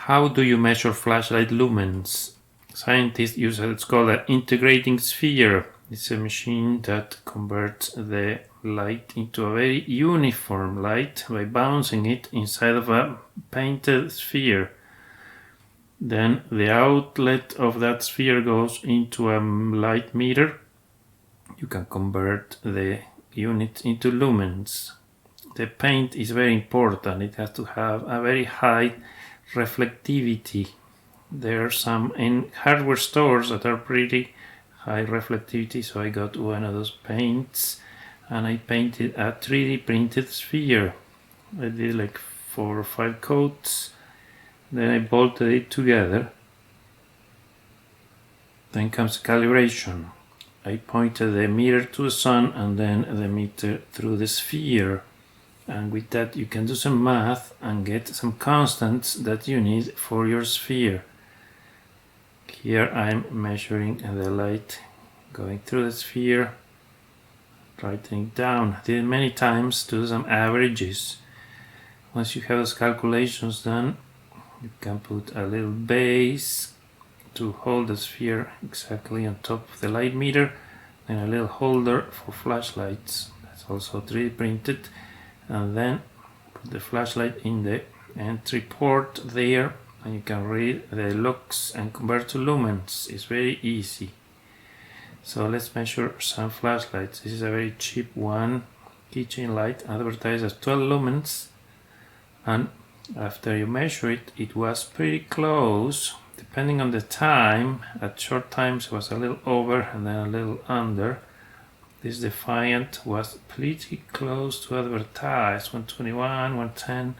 How do you measure flashlight lumens? Scientists use it's called an integrating sphere. It's a machine that converts the light into a very uniform light by bouncing it inside of a painted sphere. Then the outlet of that sphere goes into a light meter. You can convert the unit into lumens. The paint is very important. It has to have a very high reflectivity. There are some in hardware stores that are pretty high reflectivity, so I got one of those paints and I painted a 3D printed sphere. I did like 4 or 5 coats, then I bolted it together. Then comes calibration. I pointed the meter to the sun and then the meter through the sphere, and with that you can do some math and get some constants that you need for your sphere. Here I'm measuring the light going through the sphere, writing it down. I did it many times to do some averages. Once you have those calculations done, you can put a little base to hold the sphere exactly on top of the light meter, and a little holder for flashlights. That's also 3D printed, and then put the flashlight in the entry port there, and you can read the lux and convert to lumens. It's very easy. So let's measure some flashlights. This is a very cheap one, keychain light, advertised as 12 lumens, and after you measure it, it was pretty close. Depending on the time, at short times it was a little over and then a little under. This Defiant was pretty close to advertised, 121, 110.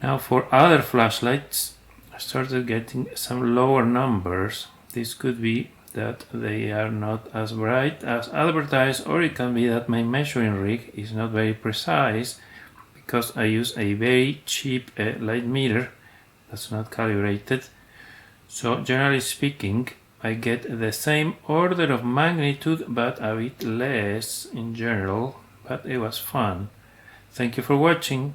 Now for other flashlights, I started getting some lower numbers. This could be that they are not as bright as advertised, or it can be that my measuring rig is not very precise because I use a very cheap light meter that's not calibrated. So generally speaking, I get the same order of magnitude but a bit less in general, but it was fun. Thank you for watching.